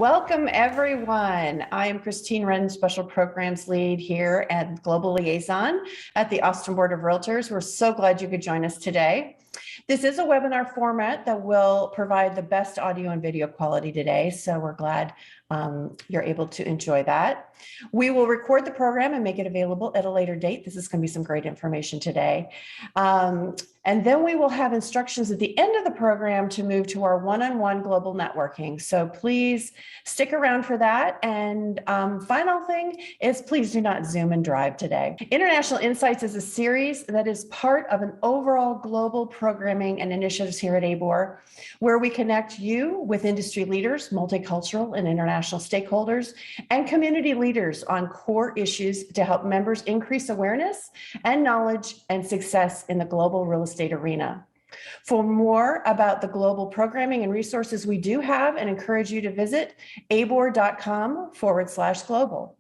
Welcome, everyone. I am Christine Wren, Special Programs Lead here and Global Liaison at the Austin Board of Realtors. We're so glad you could join us today. This is a webinar format that will provide the best audio and video quality today, so we're glad you're able to enjoy that. We will record the program and make it available at a later date. This is going to be some great information today. And then we will have instructions at the end of the program to move to our one-on-one global networking. So please stick around for that. And final thing is please do not Zoom and drive today. International Insights is a series that is part of an overall global programming and initiatives here at ABOR, where we connect you with industry leaders, multicultural and international stakeholders, and community leaders on core issues to help members increase awareness and knowledge and success in the global real estate arena. For more about the global programming and resources we do have, and encourage you to visit abor.com/global.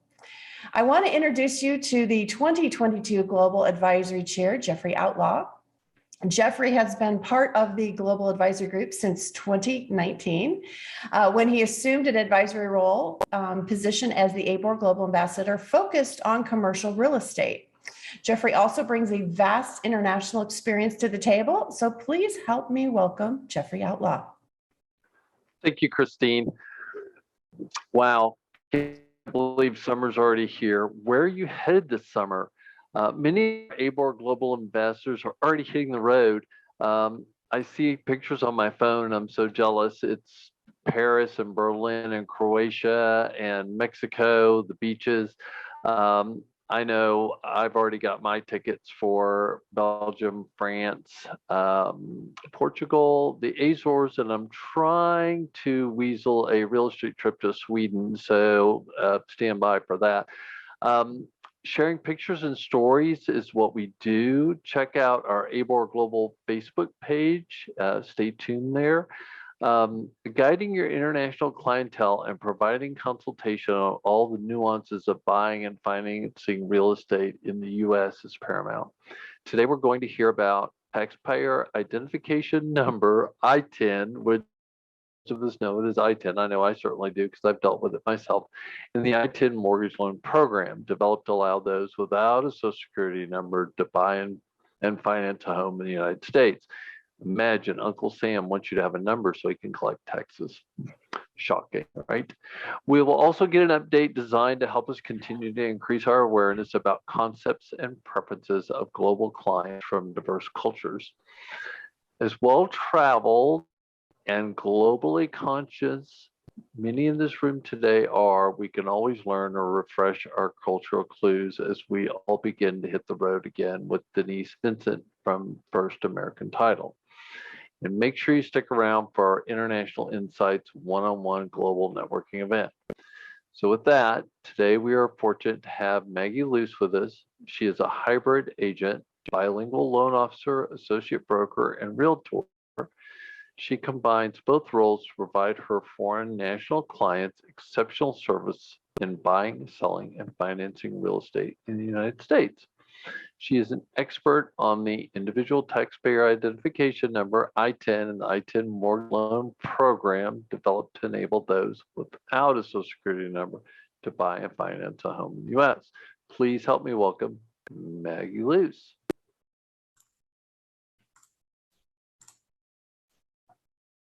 I want to introduce you to the 2022 Global Advisory Chair, Jeffrey Outlaw. Jeffrey has been part of the Global Advisory Group since 2019, when he assumed an advisory role position as the ABOR Global Ambassador focused on commercial real estate. Jeffrey also brings a vast international experience to the table, so please help me welcome Jeffrey Outlaw. Thank you, Christine. Wow, I can't believe summer's already here. Where are you headed this summer? Many ABOR Global Ambassadors are already hitting the road. I see pictures on my phone. I'm so jealous. It's Paris and Berlin and Croatia and Mexico, the beaches. I know I've already got my tickets for Belgium, France, Portugal, the Azores, and I'm trying to weasel a real estate trip to Sweden. So stand by for that. Sharing pictures and stories is what we do. Check out our ABOR Global Facebook page. Stay tuned there. Guiding your international clientele and providing consultation on all the nuances of buying and financing real estate in the U.S. is paramount. Today, we're going to hear about taxpayer identification number, ITIN, which of us know it as ITIN. I know I certainly do because I've dealt with it myself. In the ITIN mortgage loan program, developed to allow those without a Social Security number to buy and finance a home in the United States. Imagine Uncle Sam wants you to have a number so he can collect taxes. Shocking, right? We will also get an update designed to help us continue to increase our awareness about concepts and preferences of global clients from diverse cultures. As well-traveled and globally conscious many in this room today are, we can always learn or refresh our cultural clues as we all begin to hit the road again with Denise Vincent from First American Title. And make sure you stick around for our International Insights one-on-one global networking event. So with that, today we are fortunate to have Maggie Luce with us. She is a hybrid agent, bilingual loan officer, associate broker, and realtor. She combines both roles to provide her foreign national clients exceptional service in buying, selling, and financing real estate in the United States. She is an expert on the individual taxpayer identification number, ITIN, and the ITIN mortgage loan program developed to enable those without a Social Security number to buy and finance a home in the U.S. Please help me welcome Maggie Luce.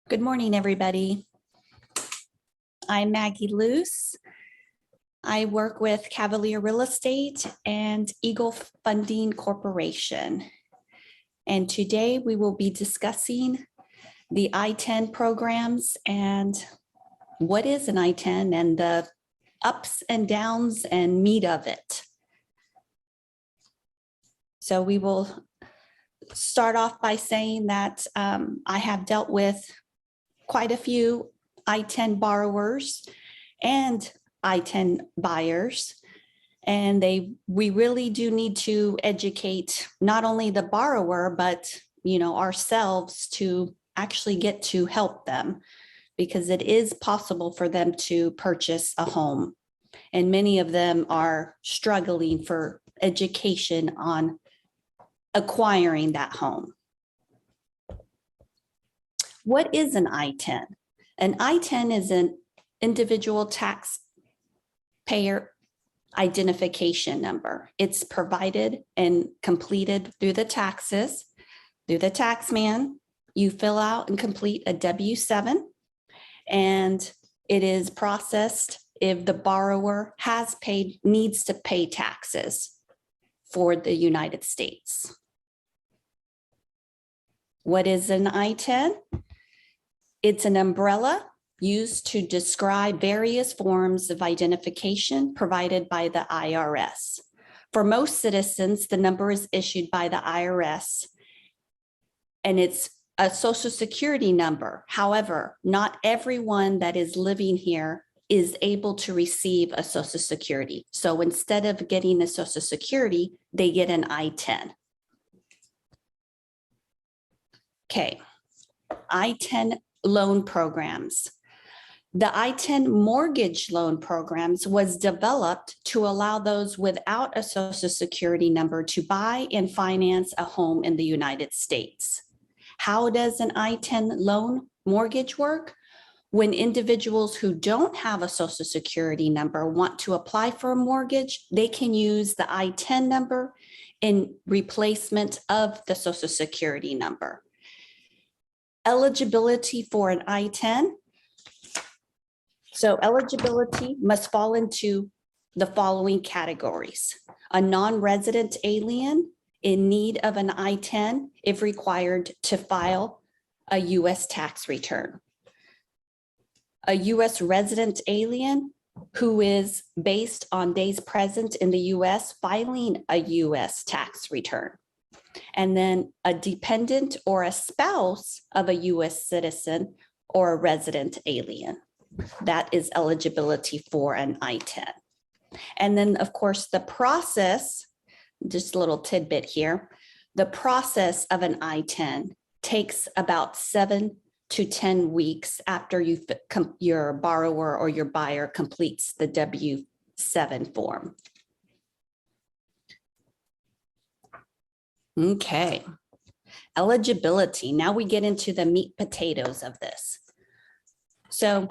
Good morning, everybody. I'm Maggie Luce. I work with Cavalier Real Estate and Eagle Funding Corporation. And today we will be discussing the ITIN programs and what is an ITIN and the ups and downs and meat of it. So we will start off by saying that I have dealt with quite a few ITIN borrowers and ITIN buyers, and we really do need to educate not only the borrower but ourselves to actually get to help them, because it is possible for them to purchase a home, and many of them are struggling for education on acquiring that home. What is an ITIN? An ITIN is an individual taxpayer identification number. It's provided and completed through the taxes, through the tax man. You fill out and complete a W-7, and it is processed if the borrower has paid, needs to pay taxes for the United States. What is an ITIN? It's an umbrella used to describe various forms of identification provided by the IRS. For most citizens, the number is issued by the IRS, and it's a Social Security number. However, not everyone that is living here is able to receive a Social Security. So instead of getting a Social Security, they get an ITIN. Okay, ITIN loan programs. The ITIN mortgage loan programs was developed to allow those without a Social Security number to buy and finance a home in the United States. How does an ITIN loan mortgage work? When individuals who don't have a Social Security number want to apply for a mortgage, they can use the ITIN number in replacement of the Social Security number. Eligibility for an ITIN. So eligibility must fall into the following categories: a non-resident alien in need of an ITIN if required to file a U.S. tax return. A U.S. resident alien who is based on days present in the U.S. filing a U.S. tax return. And then a dependent or a spouse of a U.S. citizen or a resident alien. That is eligibility for an ITIN. And then, of course, the process, just a little tidbit here, the process of an ITIN takes about 7 to 10 weeks after your borrower or your buyer completes the W-7 form. Okay, eligibility. Now we get into the meat potatoes of this. So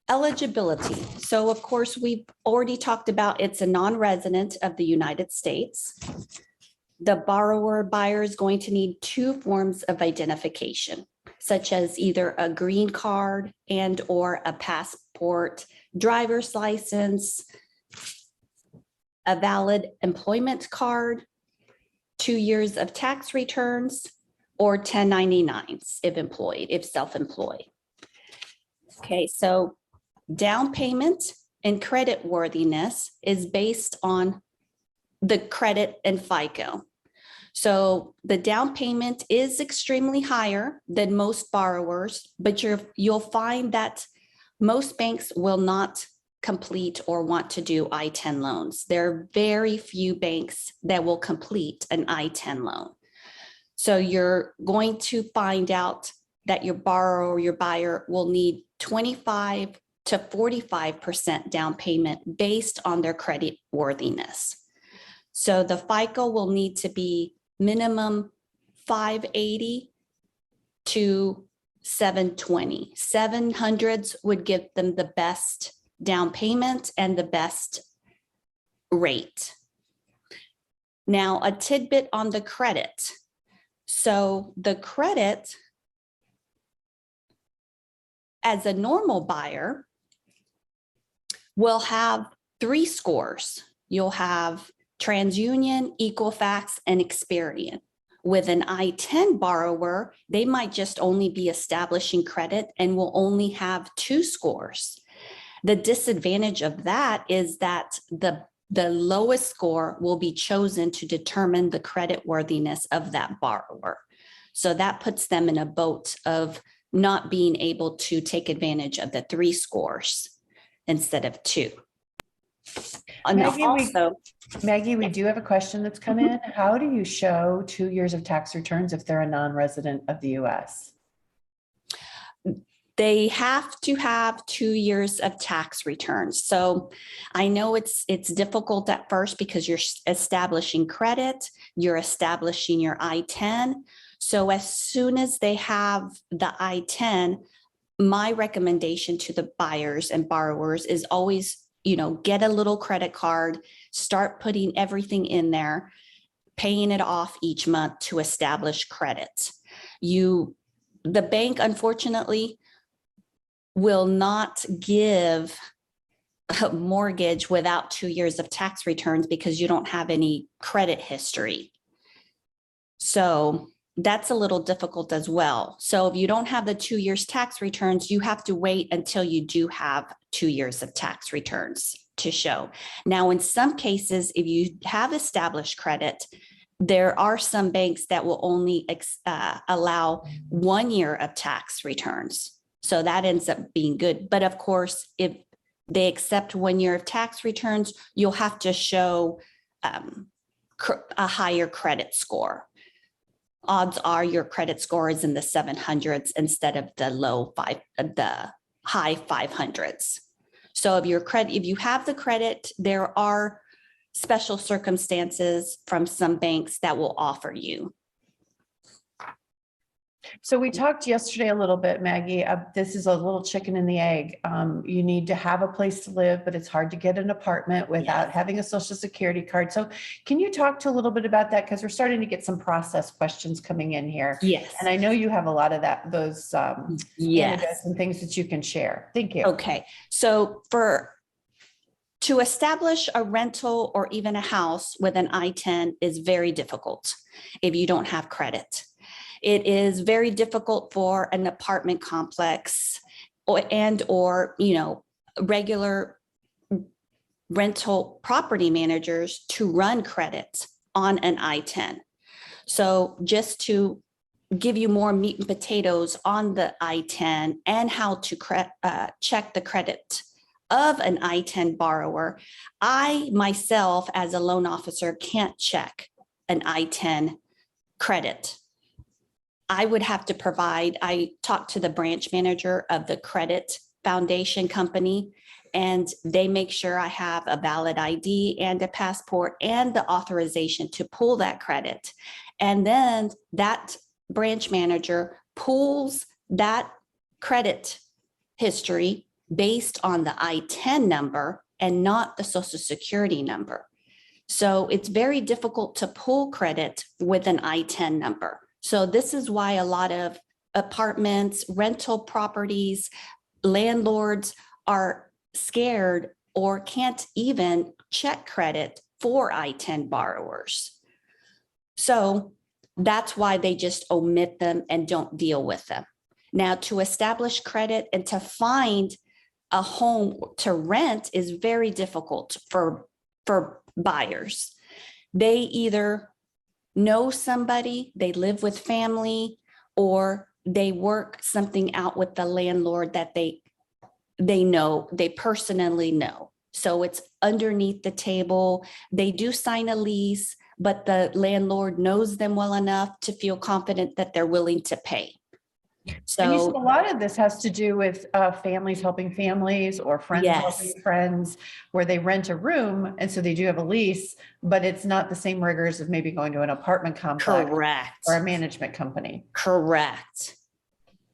eligibility. So of course, we've already talked about it's a non-resident of the United States. The borrower buyer is going to need 2 forms of identification, such as either a green card and or a passport, driver's license, a valid employment card, 2 years of tax returns, or 1099s if employed, if self-employed. Okay, so down payment and credit worthiness is based on the credit and FICO. So the down payment is extremely higher than most borrowers, but you'll find that most banks will not complete or want to do ITIN loans. There are very few banks that will complete an ITIN loan. So you're going to find out that your borrower or your buyer will need 25 to 45% down payment based on their credit worthiness. So the FICO will need to be minimum 580 to 720. 700s would give them the best down payment and the best rate. Now, a tidbit on the credit. So the credit, as a normal buyer, will have 3 scores. You'll have TransUnion, Equifax, and Experian. With an ITIN borrower, they might just only be establishing credit and will only have 2 scores. The disadvantage of that is that the lowest score will be chosen to determine the credit worthiness of that borrower. So that puts them in a boat of not being able to take advantage of the 3 scores instead of 2. Maggie, we do have a question that's come in. How do you show 2 years of tax returns if they're a non-resident of the U.S.? They have to have 2 years of tax returns. So I know it's difficult at first because you're establishing credit, you're establishing your ITIN. So as soon as they have the ITIN, my recommendation to the buyers and borrowers is always, get a little credit card, start putting everything in there, paying it off each month to establish credit. The bank, unfortunately, will not give a mortgage without 2 years of tax returns because you don't have any credit history. So that's a little difficult as well. So if you don't have the 2 years tax returns, you have to wait until you do have 2 years of tax returns to show. Now, in some cases, if you have established credit, there are some banks that will only allow 1 year of tax returns. So that ends up being good. But of course, if they accept 1 year of tax returns, you'll have to show a higher credit score. Odds are your credit score is in the 700s instead of the high 500s. So if you have the credit, there are special circumstances from some banks that will offer you. So we talked yesterday a little bit, Maggie, this is a little chicken and the egg. You need to have a place to live, but it's hard to get an apartment without having a social security card. So can you talk to a little bit about that? Because we're starting to get some process questions coming in here. Yes. And I know you have a lot of those Yes. anecdotes and things that you can share. Thank you. Okay. So to establish a rental or even a house with an ITIN is very difficult if you don't have credit. It is very difficult for an apartment complex or regular rental property managers to run credit on an ITIN. So just to give you more meat and potatoes on the ITIN and how to check the credit of an ITIN borrower, I myself as a loan officer can't check an ITIN credit. I would have to I talked to the branch manager of the credit foundation company, and they make sure I have a valid ID and a passport and the authorization to pull that credit. And then that branch manager pulls that credit history based on the ITIN number and not the social security number. So it's very difficult to pull credit with an ITIN number. So this is why a lot of apartments, rental properties, landlords are scared or can't even check credit for ITIN borrowers. So that's why they just omit them and don't deal with them. Now, to establish credit and to find a home to rent is very difficult for buyers. They either know somebody, they live with family, or they work something out with the landlord that they personally know. So it's underneath the table. They do sign a lease, but the landlord knows them well enough to feel confident that they're willing to pay. And you said So a lot of this has to do with families helping families or friends helping friends, where they rent a room. And so they do have a lease, but it's not the same rigors of maybe going to an apartment complex correct. or a management company. Correct.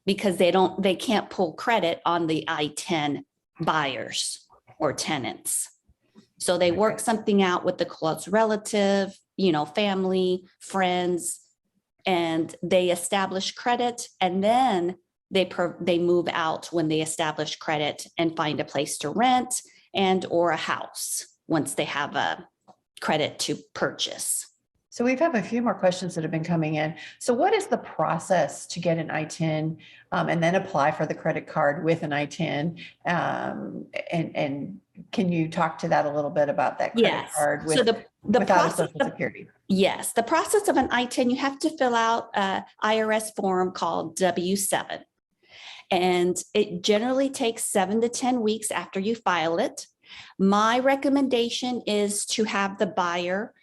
Because they can't pull credit on the ITIN buyers or tenants. So they work something out with the close relative, family, friends, and they establish credit, and then they move out when they establish credit and find a place to rent and or a house once they have a credit to purchase. So we have a few more questions that have been coming in. So what is the process to get an ITIN and then apply for the credit card with an ITIN? And can you talk to that a little bit about that credit card without a social security? Yes, the process of an ITIN, you have to fill out an IRS form called W-7. And it generally takes 7 to 10 weeks after you file it. My recommendation is to have the buyer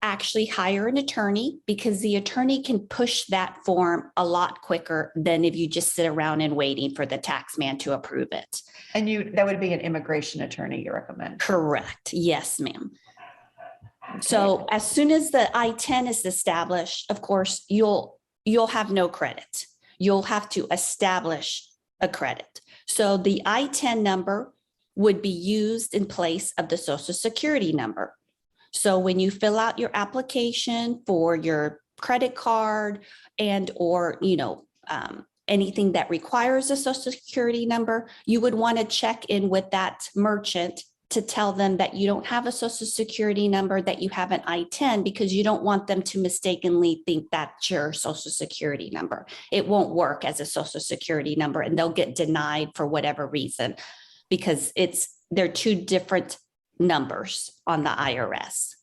actually hire an attorney, because the attorney can push that form a lot quicker than if you just sit around and waiting for the tax man to approve it. And that would be an immigration attorney you recommend? Correct. Yes, ma'am. Okay. So as soon as the ITIN is established, of course, you'll have no credit. You'll have to establish a credit. So the ITIN number would be used in place of the Social Security number. So when you fill out your application for your credit card and or, anything that requires a Social Security number, you would want to check in with that merchant to tell them that you don't have a Social Security number, that you have an ITIN, because you don't want them to mistakenly think that's your Social Security number. It won't work as a Social Security number, and they'll get denied for whatever reason, because they're two different numbers on the IRS.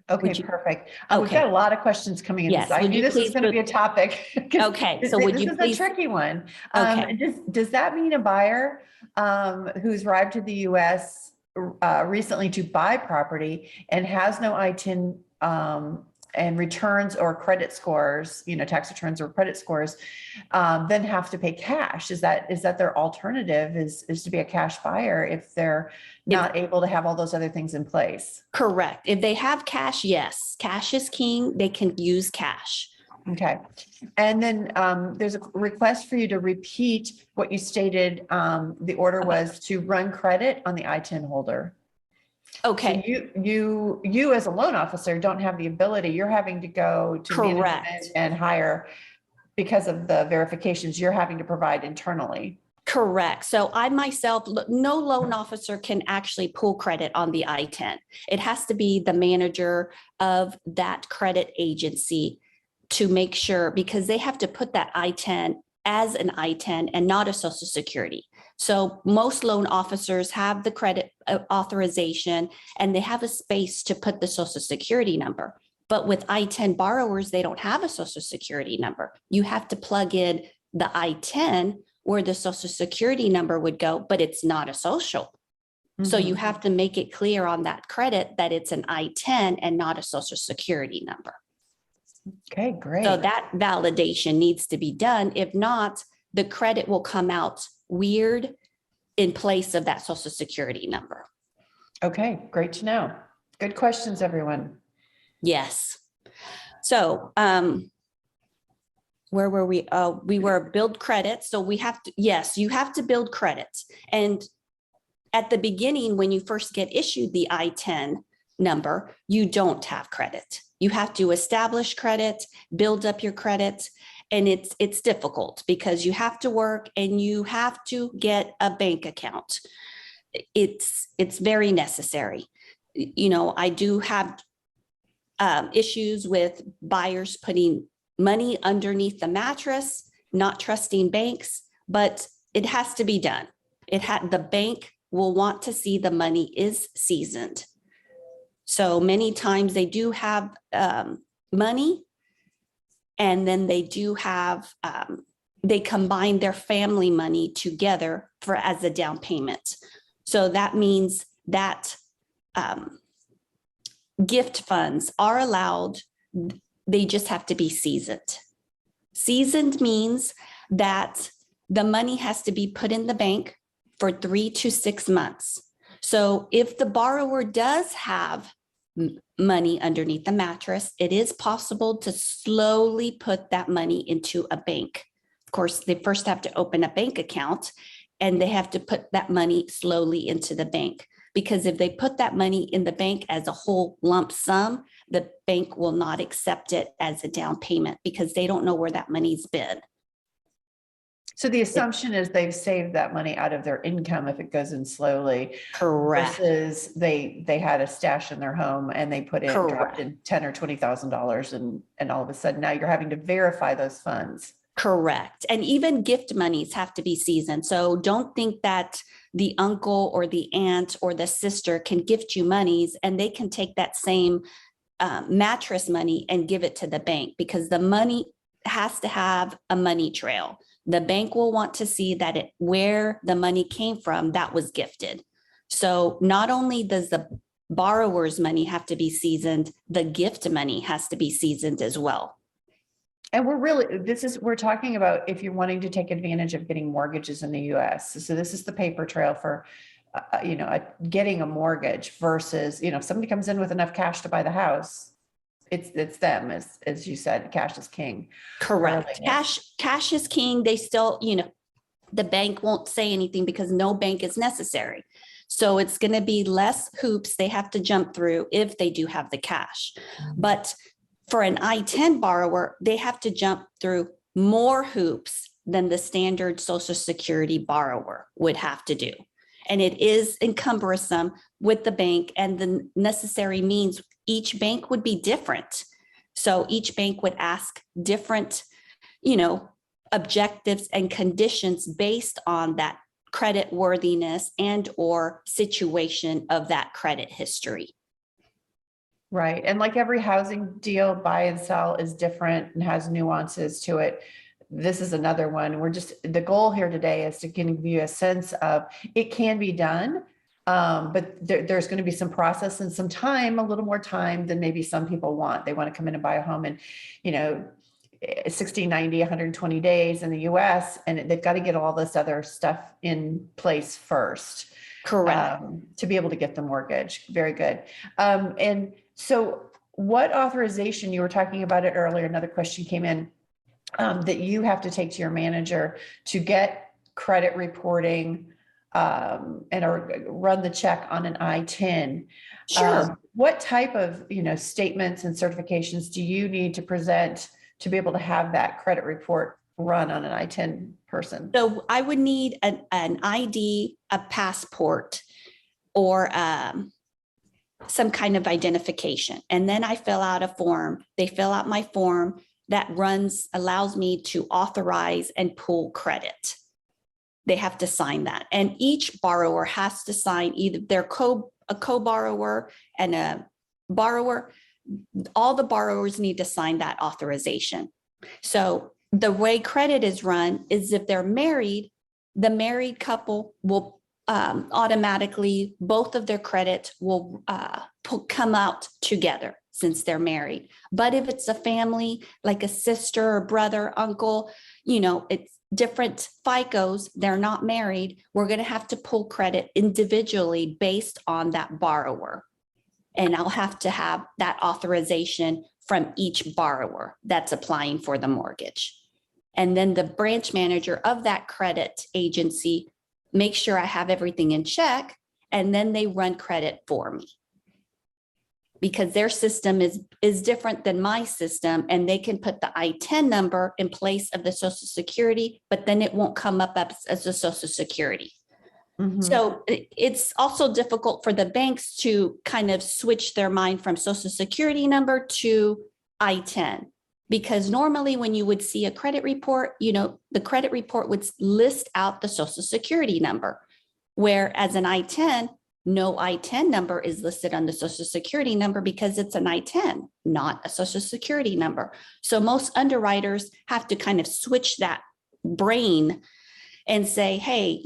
Okay, perfect. We've got a lot of questions coming in. Yes. I knew this was going to be a topic. Okay. So would you please? This is a tricky one. Okay. Does that mean a buyer who's arrived to the U.S. Recently to buy property and has no ITIN and returns or credit scores, tax returns or credit scores, then have to pay cash? Is that their alternative, is to be a cash buyer if they're not able to have all those other things in place? Correct. If they have cash, yes, cash is king. They can use cash. Okay. And then there's a request for you to repeat what you stated. The order was to run credit on the ITIN holder. Okay. So you as a loan officer don't have the ability. You're having to go to management and hire, because of the verifications you're having to provide internally. Correct. So I myself, no loan officer can actually pull credit on the ITIN. It has to be the manager of that credit agency to make sure, because they have to put that ITIN as an ITIN and not a Social Security. So most loan officers have the credit authorization and they have a space to put the Social Security number. But with ITIN borrowers, they don't have a Social Security number. You have to plug in the ITIN where the Social Security number would go, but it's not a social. So you have to make it clear on that credit that it's an ITIN and not a Social Security number. Okay, great. So that validation needs to be done. If not, the credit will come out weird in place of that Social Security number. Okay, great to know. Good questions, everyone. Yes. So where were we? We were build credit. So we have to, yes, you have to build credits. And at the beginning, when you first get issued the ITIN number, you don't have credit. You have to establish credit, build up your credit. And it's difficult because you have to work and you have to get a bank account. It's very necessary. I do have issues with buyers putting money underneath the mattress, not trusting banks, but it has to be done. The bank will want to see the money is seasoned. So many times they do have money, and then they do have, they combine their family money together as a down payment. So that means that gift funds are allowed. They just have to be seasoned. Seasoned means that the money has to be put in the bank for 3 to 6 months. So if the borrower does have money underneath the mattress, it is possible to slowly put that money into a bank. Of course, they first have to open a bank account and they have to put that money slowly into the bank. Because if they put that money in the bank as a whole lump sum, the bank will not accept it as a down payment because they don't know where that money's been. So the assumption is they've saved that money out of their income if it goes in slowly. Correct. Versus they had a stash in their home and they dropped in $10,000 or $20,000 and all of a sudden now you're having to verify those funds. Correct. And even gift monies have to be seasoned. So don't think that the uncle or the aunt or the sister can gift you monies and they can take that same mattress money and give it to the bank, because the money has to have a money trail. The bank will want to see that where the money came from, that was gifted. So not only does the borrower's money have to be seasoned, the gift money has to be seasoned as well. And we're talking about if you're wanting to take advantage of getting mortgages in the US. So this is the paper trail for, getting a mortgage versus, if somebody comes in with enough cash to buy the house, it's them, as you said, cash is king. Correct. Cash is king. They still, The bank won't say anything because no bank is necessary. So it's going to be less hoops they have to jump through if they do have the cash. But for an I-10 borrower, they have to jump through more hoops than the standard Social Security borrower would have to do. And it is encumbersome with the bank, and the necessary means each bank would be different. So each bank would ask different, objectives and conditions based on that credit worthiness and or situation of that credit history. Right. And like every housing deal, buy and sell is different and has nuances to it. This is another one. The goal here today is to give you a sense of it can be done. But there's going to be some process and some time, a little more time than maybe some people want. They want to come in and buy a home and, 60, 90, 120 days in the US, and they've got to get all this other stuff in place first. Correct. To be able to get the mortgage. Very good. And so what authorization, you were talking about it earlier, another question came in, that you have to take to your manager to get credit reporting or run the check on an I-10. Sure. What type of, statements and certifications do you need to present to be able to have that credit report run on an I-10 person? So I would need an ID, a passport, or some kind of identification. And then I fill out a form. They fill out my form that allows me to authorize and pull credit. They have to sign that. And each borrower has to sign either a co-borrower and a borrower. All the borrowers need to sign that authorization. So the way credit is run is if they're married, the married couple will automatically, both of their credit will come out together since they're married. But if it's a family, like a sister or brother, uncle, it's different FICOs, they're not married, we're going to have to pull credit individually based on that borrower. And I'll have to have that authorization from each borrower that's applying for the mortgage. And then the branch manager of that credit agency makes sure I have everything in check, and then they run credit for me. Because their system is different than my system, and they can put the I-10 number in place of the Social Security, but then it won't come up as a Social Security. Mm-hmm. So it's also difficult for the banks to kind of switch their mind from Social Security number to I-10, because normally when you would see a credit report, the credit report would list out the Social Security number, whereas an I-10, no I-10 number is listed on the Social Security number because it's an I-10, not a Social Security number. So most underwriters have to kind of switch that brain and say, hey,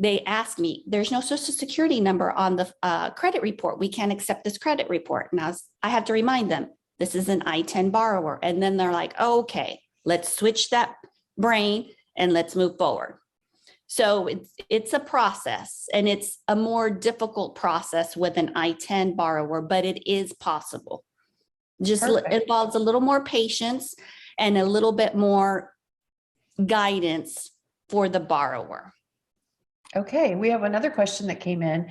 they ask me, there's no Social Security number on the credit report. We can't accept this credit report. And I have to remind them, this is an I-10 borrower. And then they're like, oh, okay, let's switch that brain and let's move forward. So it's a process, and it's a more difficult process with an I-10 borrower, but it is possible. Just involves a little more patience and a little bit more guidance for the borrower. Okay, we have another question that came in.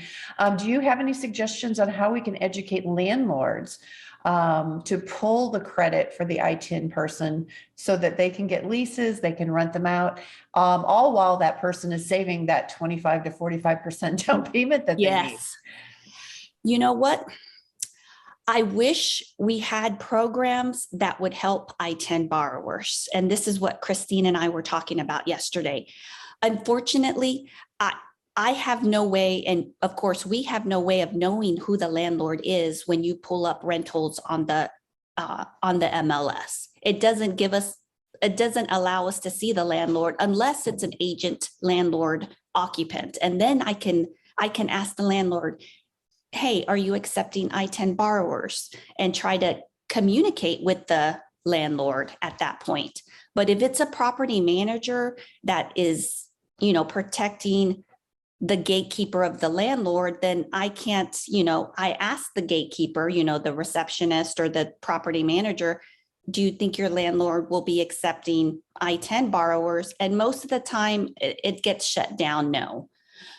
Do you have any suggestions on how we can educate landlords to pull the credit for the I-10 person so that they can get leases, they can rent them out, all while that person is saving that 25 to 45% down payment that they need? You know what? I wish we had programs that would help I-10 borrowers. And this is what Christine and I were talking about yesterday. Unfortunately, I have no way, and of course we have no way of knowing who the landlord is when you pull up rentals on the MLS. It doesn't allow us to see the landlord unless it's an agent landlord occupant. And then I can ask the landlord, hey, are you accepting I-10 borrowers? And try to communicate with the landlord at that point. But if it's a property manager that is, protecting the gatekeeper of the landlord, then I can't, I ask the gatekeeper, the receptionist or the property manager, do you think your landlord will be accepting I-10 borrowers? And most of the time it gets shut down, no.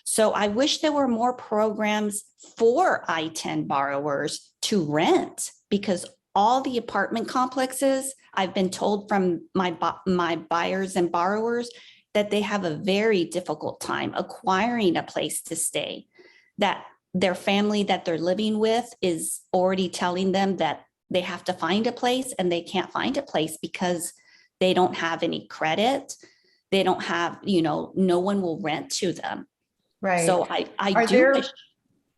So I wish there were more programs for I-10 borrowers to rent, because all the apartment complexes, I've been told from my buyers and borrowers that they have a very difficult time acquiring a place to stay, that their family that they're living with is already telling them that they have to find a place, and they can't find a place because they don't have any credit. They don't have, no one will rent to them. Right. So I Are do there,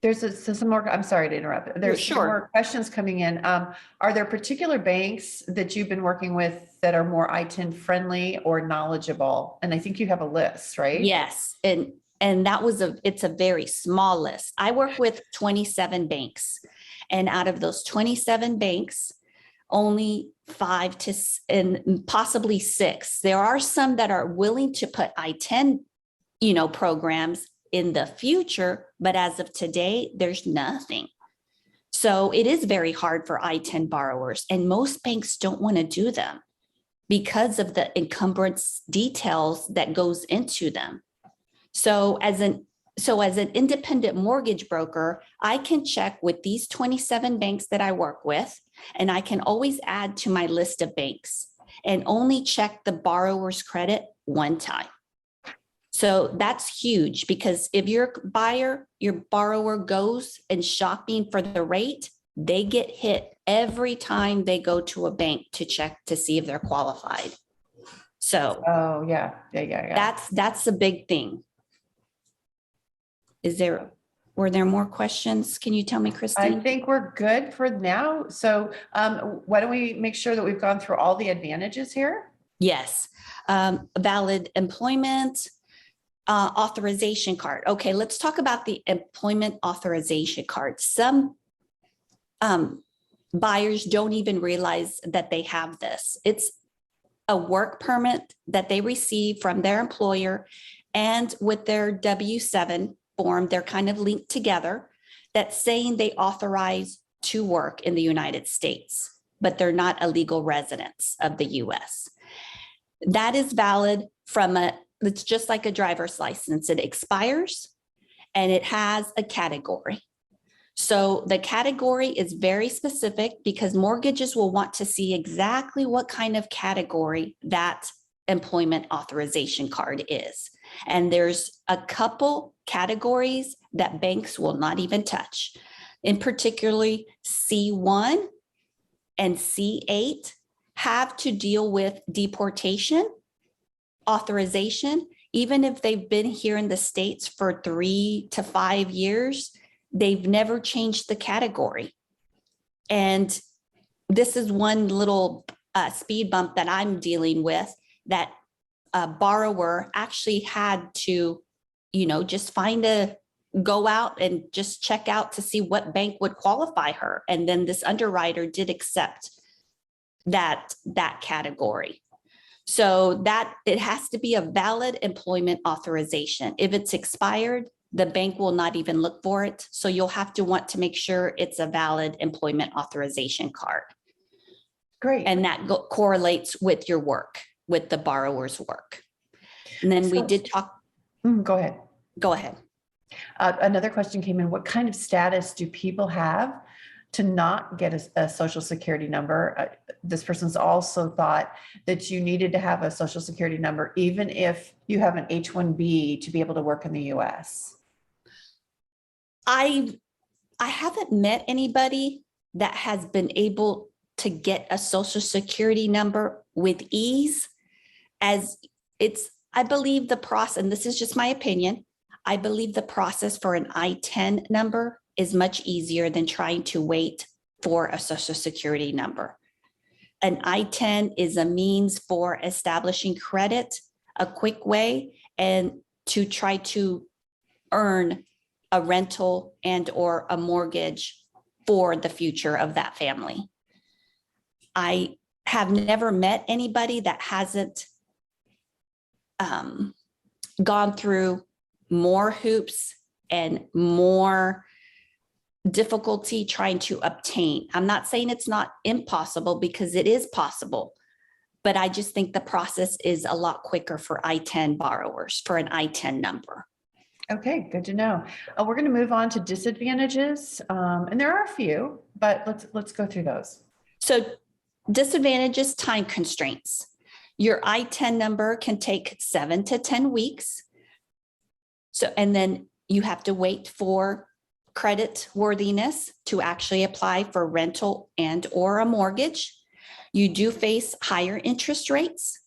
wish. some more, I'm sorry to interrupt. There's some Sure. more questions coming in. Are there particular banks that you've been working with that are more ITIN friendly or knowledgeable? And I think you have a list, right? Yes. And it's a very small list. I work with 27 banks, and out of those 27 banks, only 5 and possibly 6. There are some that are willing to put I-10, programs in the future, but as of today, there's nothing. So it is very hard for I-10 borrowers, and most banks don't want to do them because of the encumbrance details that goes into them. So as an independent mortgage broker, I can check with these 27 banks that I work with, and I can always add to my list of banks and only check the borrower's credit one time. So that's huge, because if your borrower goes and shopping for the rate, they get hit every time they go to a bank to check to see if they're qualified. So Oh, yeah. that's a big thing. Were there more questions? Can you tell me, I Christine? think we're good for now. So why don't we make sure that we've gone through all the advantages here? Yes. Valid employment authorization card. Okay, let's talk about the employment authorization card. Some buyers don't even realize that they have this. It's a work permit that they receive from their employer, and with their W-7 form, they're kind of linked together, that's saying they authorize to work in the United States, but they're not a legal residents of the US. That is valid it's just like a driver's license. It expires and it has a category. So the category is very specific, because mortgages will want to see exactly what kind of category that employment authorization card is. And there's a couple categories that banks will not even touch. In particularly C1 and C8 have to deal with deportation authorization. Even if they've been here in the States for 3 to 5 years, they've never changed the category. And this is one little speed bump that I'm dealing with, that a borrower actually had to, just go out and just check out to see what bank would qualify her. And then this underwriter did accept that category. So that it has to be a valid employment authorization. If it's expired, the bank will not even look for it. So you'll have to want to make sure it's a valid employment authorization card. Great. And that correlates with your work, with the borrower's work. And then we did talk. Go ahead. Go ahead. Another question came in. What kind of status do people have to not get a social security number? This person's also thought that you needed to have a social security number, even if you have an H-1B, to be able to work in the US. I haven't met anybody that has been able to get a social security number with ease, as I believe the process, and this is just my opinion, I believe the process for an I-10 number is much easier than trying to wait for a social security number. An I-10 is a means for establishing credit, a quick way, and to try to earn a rental and or a mortgage for the future of that family. I have never met anybody that hasn't gone through more hoops and more difficulty trying to obtain. I'm not saying it's not impossible, because it is possible, but I just think the process is a lot quicker for ITIN borrowers for an ITIN number. Okay, good to know. We're going to move on to disadvantages, and there are a few, but let's go through those. So disadvantages, time constraints. Your ITIN number can take 7 to 10 weeks. So, and then you have to wait for credit worthiness to actually apply for rental and or a mortgage. You do face higher interest rates.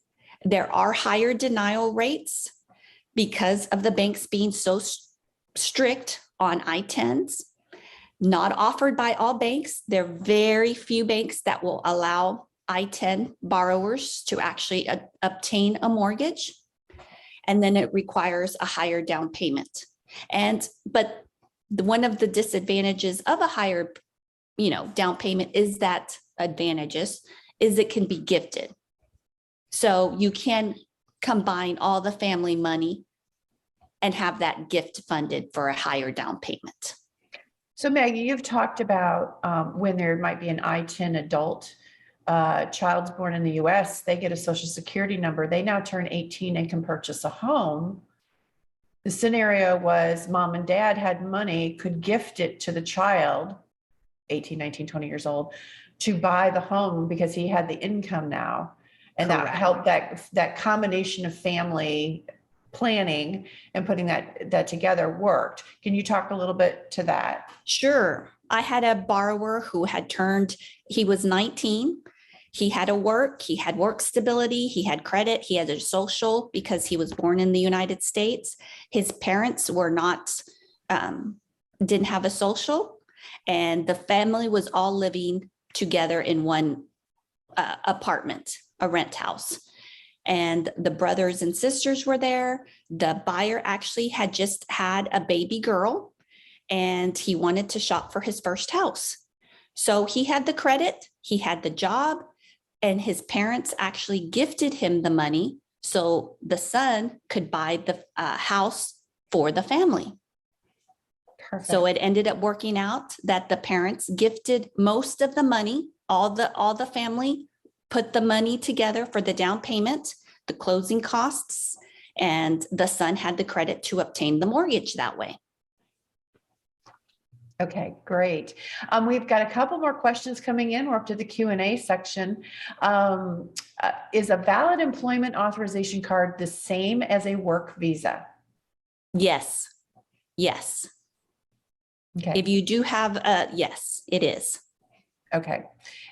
There are higher denial rates because of the banks being so strict on ITINs. Not offered by all banks. There are very few banks that will allow ITIN borrowers to actually obtain a mortgage. And then it requires a higher down payment. But one of the disadvantages of a higher, down payment is that it can be gifted. So you can combine all the family money and have that gift funded for a higher down payment. So Maggie, you've talked about when there might be an ITIN adult child's born in the US, they get a social security number. They now turn 18 and can purchase a home. The scenario was mom and dad had money, could gift it to the child, 18, 19, 20 years old, to buy the home because he had the income now. And Correct. that helped that combination of family planning and putting that together worked. Can you talk a little bit to that? Sure. I had a borrower who he was 19. He had he had work stability, he had credit, he had a social because he was born in the United States. His parents were not, didn't have a social, and the family was all living together in one apartment, a rent house. And the brothers and sisters were there. The buyer actually had just had a baby girl, and he wanted to shop for his first house. So he had the credit, he had the job, and his parents actually gifted him the money so the son could buy the house for the family. Perfect. So it ended up working out that the parents gifted most of the money, all the family put the money together for the down payment, the closing costs, and the son had the credit to obtain the mortgage that way. Okay, great. We've got a couple more questions coming in. We're up to the Q&A section. Is a valid employment authorization card the same as a work visa? Yes. Yes. Okay. If you do have yes, it is. Okay.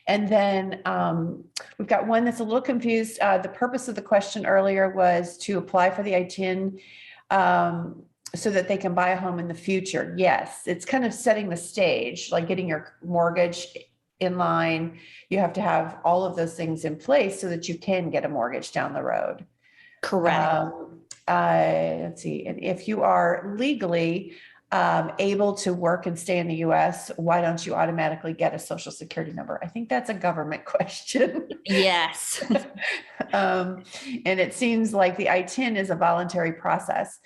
And then we've got one that's a little confused. The purpose of the question earlier was to apply for the ITIN so that they can buy a home in the future. Yes, it's kind of setting the stage, like getting your mortgage in line. You have to have all of those things in place so that you can get a mortgage down the road. Correct. Let's see. And if you are legally able to work and stay in the US, why don't you automatically get a social security number? I think that's a government question. Yes. And it seems like the ITIN is a voluntary process.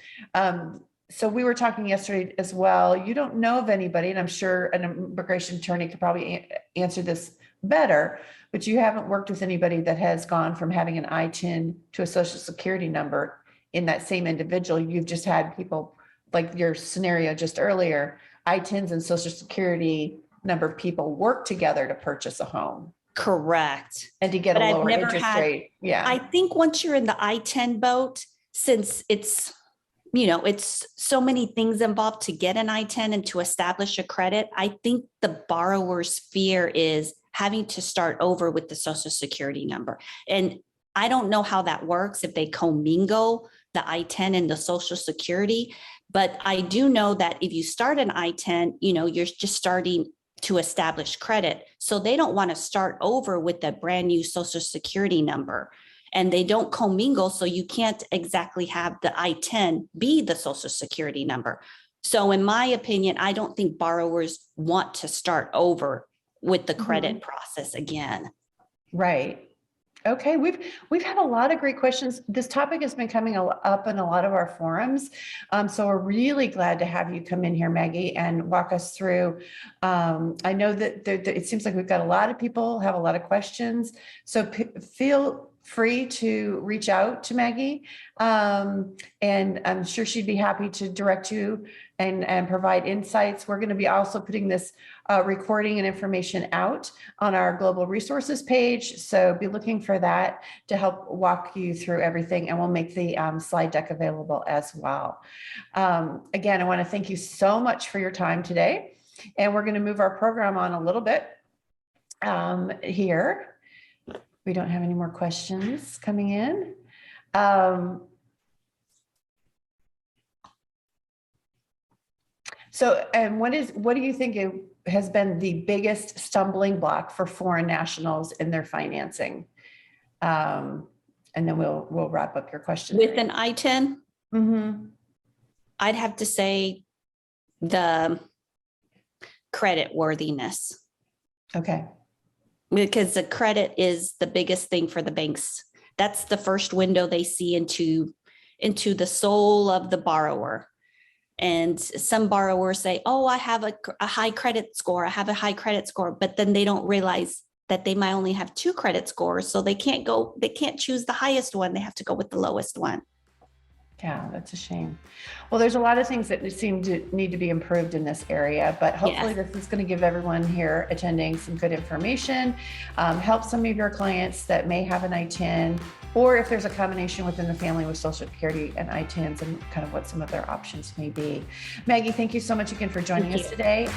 So we were talking yesterday as well. You don't know of anybody, and I'm sure an immigration attorney could probably answer this better, but you haven't worked with anybody that has gone from having an ITIN to a social security number in that same individual. You've just had people like your scenario just earlier, ITINs and social security number of people work together to purchase a home. Correct. And to get But a I've lower never interest had- rate. Yeah. I think once you're in the I-10 boat, since it's, it's so many things involved to get an I-10 and to establish a credit, I think the borrower's fear is having to start over with the social security number. And I don't know how that works, if they commingle the I-10 and the social security, but I do know that if you start an I-10, you're just starting to establish credit. So they don't want to start over with a brand new social security number, and they don't commingle. So you can't exactly have the I-10 be the social security number. So in my opinion, I don't think borrowers want to start over with the credit process again. Right. Okay, we've had a lot of great questions. This topic has been coming up in a lot of our forums. So we're really glad to have you come in here, Maggie, and walk us through. I know that it seems like we've got a lot of people have a lot of questions. So feel free to reach out to Maggie. And I'm sure she'd be happy to direct you and provide insights. We're going to be also putting this recording and information out on our global resources page. So be looking for that to help walk you through everything. And we'll make the slide deck available as well. Again, I want to thank you so much for your time today. And we're going to move our program on a little bit here. We don't have any more questions coming in. So, and what do you think has been the biggest stumbling block for foreign nationals in their financing? And then we'll wrap up your question. With an ITIN, Mm-hmm. I'd have to say the credit worthiness, Okay. because the credit is the biggest thing for the banks. That's the first window they see into the soul of the borrower. And some borrowers say, oh, I have a high credit score. I have a high credit score, but then they don't realize that they might only have 2 credit scores. So they can't choose the highest one. They have to go with the lowest one. Yeah, that's a shame. Well, there's a lot of things that seem to need to be improved in this area, but hopefully this is going to give everyone here attending some good information, help some of your clients that may have an ITIN, or if there's a combination within the family with Social Security and ITINs, and kind of what some of their options may be. Maggie, thank you so much again for joining us today.